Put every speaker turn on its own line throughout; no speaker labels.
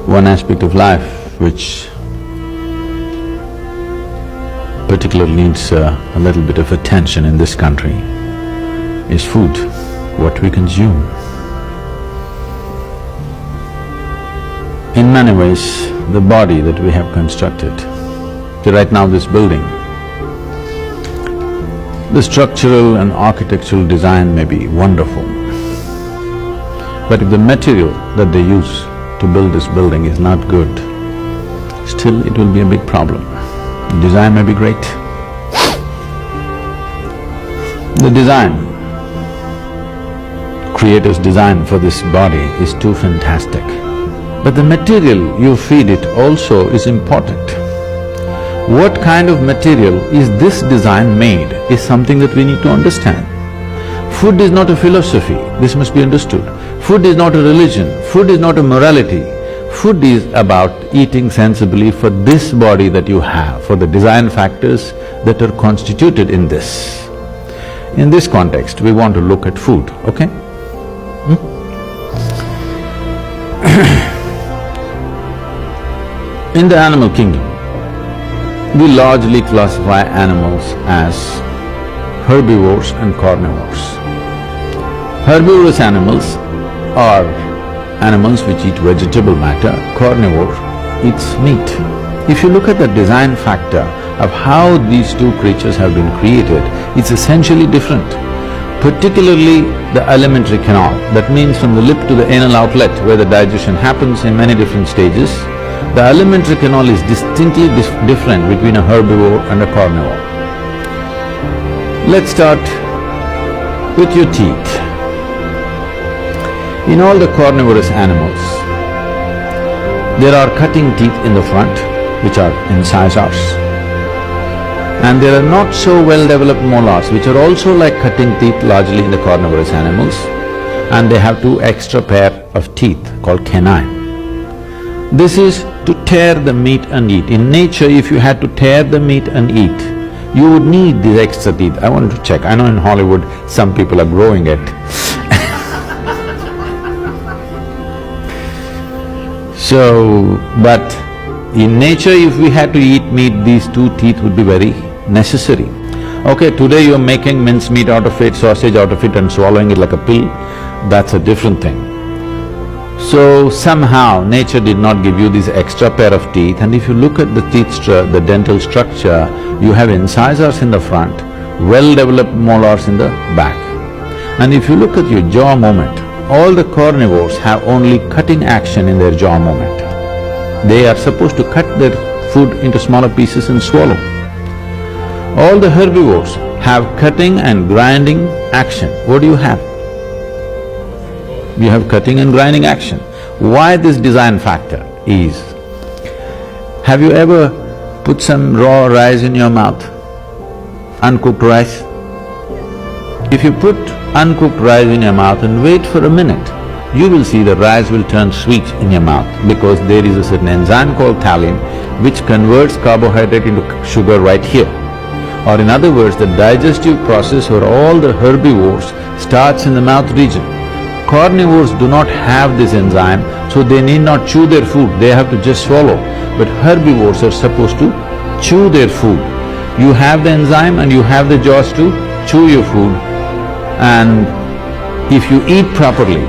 One aspect of life which particularly needs a little bit of attention in this country is food, what we consume. In many ways, the body that we have constructed, so right now this building, the structural and architectural design may be wonderful, but if the material that they use to build this building is not good, still it will be a big problem. The design may be great. The design, Creator's design for this body is too fantastic. But the material you feed it also is important. What kind of material is this design made is something that we need to understand. Food is not a philosophy, this must be understood. Food is not a religion, food is not a morality. Food is about eating sensibly for this body that you have, for the design factors that are constituted in this. In this context, we want to look at food, okay? In the animal kingdom, we largely classify animals as herbivores and carnivores. Herbivorous animals are animals which eat vegetable matter, carnivore eats meat. If you look at the design factor of how these two creatures have been created, it's essentially different. Particularly the alimentary canal, that means from the lip to the anal outlet where the digestion happens in many different stages, the alimentary canal is distinctly different between a herbivore and a carnivore. Let's start with your teeth. In all the carnivorous animals, there are cutting teeth in the front, which are incisors, and there are not so well-developed molars, which are also like cutting teeth largely in the carnivorous animals, and they have two extra pair of teeth called canine. This is to tear the meat and eat. In nature, if you had to tear the meat and eat, you would need these extra teeth. I wanted to check, I know in Hollywood some people are growing it So, but in nature if we had to eat meat, these two teeth would be very necessary. Okay, today you're making mincemeat out of it, sausage out of it and swallowing it like a pill, that's a different thing. So somehow nature did not give you this extra pair of teeth, and if you look at the the dental structure, you have incisors in the front, well-developed molars in the back. And if you look at your jaw movement, all the carnivores have only cutting action in their jaw movement. They are supposed to cut their food into smaller pieces and swallow. All the herbivores have cutting and grinding action. What do you have? You have cutting and grinding action. Why this design factor is, have you ever put some raw rice in your mouth? Uncooked rice? If you put uncooked rice in your mouth and wait for a minute, you will see the rice will turn sweet in your mouth because there is a certain enzyme called phthalate which converts carbohydrate into sugar right here. Or in other words, the digestive process for all the herbivores starts in the mouth region. Carnivores do not have this enzyme, so they need not chew their food, they have to just swallow. But herbivores are supposed to chew their food. You have the enzyme and you have the jaws to chew your food, and if you eat properly,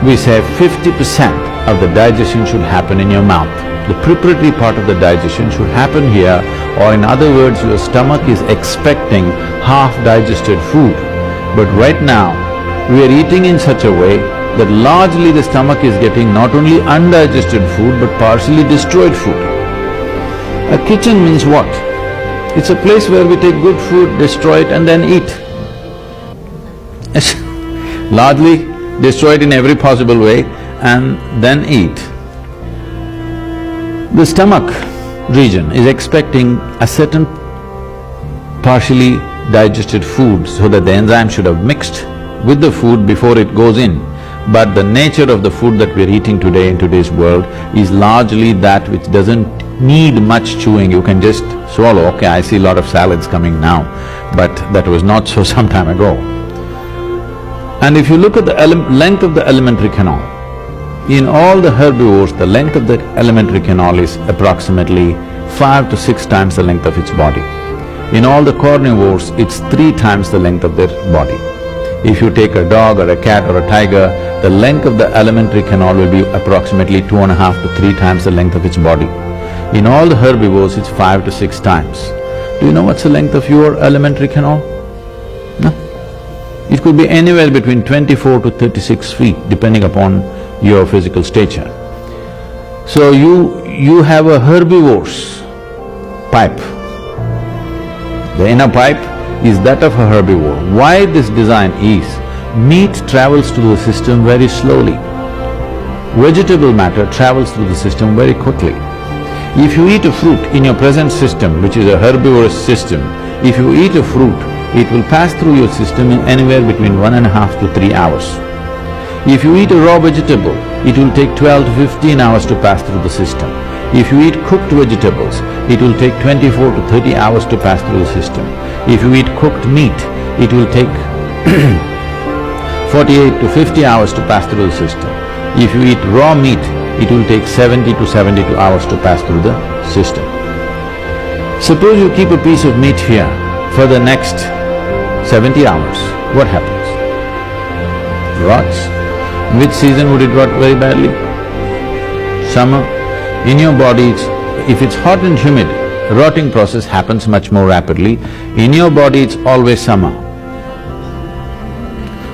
we say 50% of the digestion should happen in your mouth. The preparatory part of the digestion should happen here, or in other words, your stomach is expecting half-digested food. But right now, we are eating in such a way that largely the stomach is getting not only undigested food but partially destroyed food. A kitchen means what? It's a place where we take good food, destroy it and then eat. Largely destroy it in every possible way and then eat. The stomach region is expecting a certain partially digested food so that the enzyme should have mixed with the food before it goes in. But the nature of the food that we're eating today in today's world is largely that which doesn't need much chewing, you can just swallow. Okay, I see a lot of salads coming now, but that was not so some time ago. And if you look at the length of the alimentary canal, In all the herbivores, the length of the alimentary canal is approximately 5 to 6 times the length of its body. In all the carnivores, it's 3 times the length of their body. If you take a dog or a cat or a tiger, the length of the alimentary canal will be approximately 2.5 to 3 times the length of its body. In all the herbivores, it's 5 to 6 times. Do you know what's the length of your alimentary canal? No. It could be anywhere between 24 to 36 feet, depending upon your physical stature. So you have a herbivore's pipe. The inner pipe is that of a herbivore. Why this design is, meat travels through the system very slowly. Vegetable matter travels through the system very quickly. If you eat a fruit in your present system, which is a herbivorous system, if you eat a fruit, it will pass through your system in anywhere between 1.5 to 3 hours. If you eat a raw vegetable, it will take 12 to 15 hours to pass through the system. If you eat cooked vegetables, it will take 24 to 30 hours to pass through the system. If you eat cooked meat, it will take 48 to 50 hours to pass through the system. If you eat raw meat, it will take 70 to 72 hours to pass through the system. Suppose you keep a piece of meat here for the next 70 hours, what happens? Rots. Which season would it rot very badly? Summer. In your body, if it's hot and humid, rotting process happens much more rapidly. In your body, it's always summer.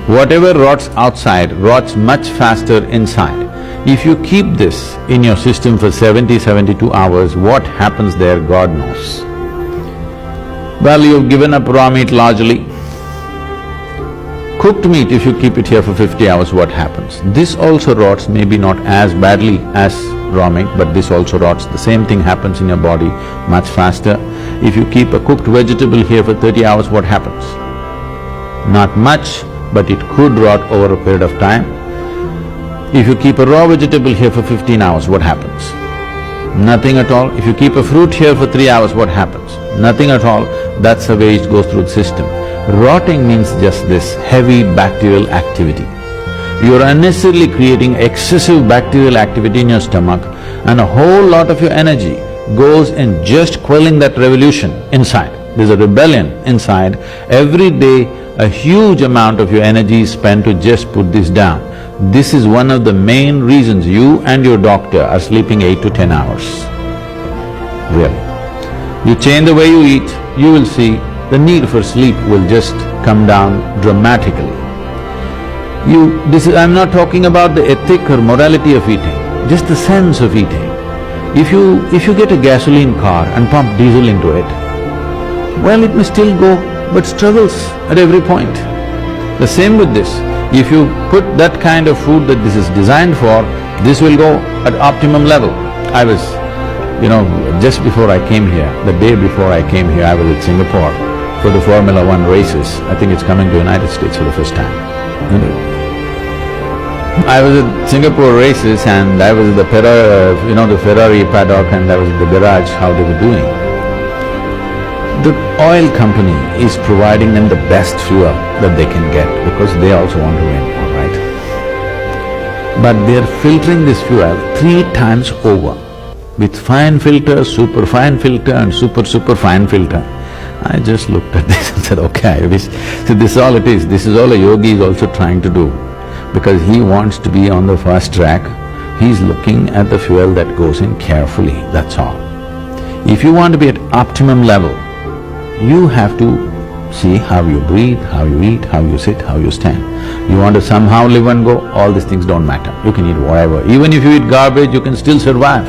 Whatever rots outside rots much faster inside. If you keep this in your system for 72 hours, what happens there, God knows. Well, you've given up raw meat largely. Cooked meat, if you keep it here for 50 hours, what happens? This also rots, maybe not as badly as raw meat, but this also rots. The same thing happens in your body much faster. If you keep a cooked vegetable here for 30 hours, what happens? Not much, but it could rot over a period of time. If you keep a raw vegetable here for 15 hours, what happens? Nothing at all. If you keep a fruit here for 3 hours, what happens? Nothing at all. That's the way it goes through the system. Rotting means just this, heavy bacterial activity. You're unnecessarily creating excessive bacterial activity in your stomach and a whole lot of your energy goes in just quelling that revolution inside. There's a rebellion inside. Every day, a huge amount of your energy is spent to just put this down. This is one of the main reasons you and your doctor are sleeping 8 to 10 hours. Really. You change the way you eat, you will see the need for sleep will just come down dramatically. I'm not talking about the ethic or morality of eating, just the sense of eating. If you get a gasoline car and pump diesel into it, well, it may still go, but struggles at every point. The same with this. If you put that kind of food that this is designed for, this will go at optimum level. I was, just before I came here, the day before I came here, I was at Singapore for the Formula 1 races. I think it's coming to United States for the first time. I was at Singapore races and I was at the the Ferrari paddock and I was at the garage, how they were doing. The oil company is providing them the best fuel that they can get because they also want to win, all right? But they're filtering this fuel 3 times over with fine filter, super fine filter and super fine filter. I just looked at this and said, okay, so this is all it is. This is all a yogi is also trying to do because he wants to be on the fast track. He's looking at the fuel that goes in carefully, that's all. If you want to be at optimum level, you have to see how you breathe, how you eat, how you sit, how you stand. You want to somehow live and go, all these things don't matter. You can eat whatever. Even if you eat garbage, you can still survive.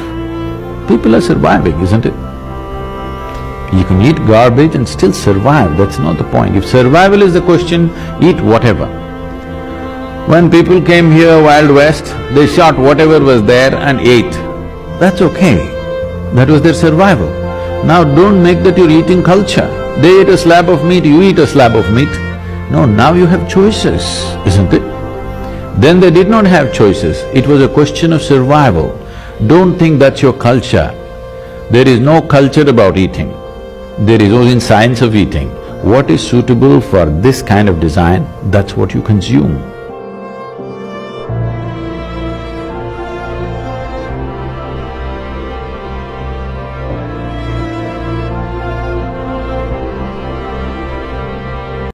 People are surviving, isn't it? You can eat garbage and still survive, that's not the point. If survival is the question, eat whatever. When people came here, Wild West, they shot whatever was there and ate. That's okay, that was their survival. Now don't make that your eating culture. They ate a slab of meat, you eat a slab of meat. No, now you have choices, isn't it? Then they did not have choices, it was a question of survival. Don't think that's your culture. There is no culture about eating. There is only science of eating. What is suitable for this kind of design, that's what you consume.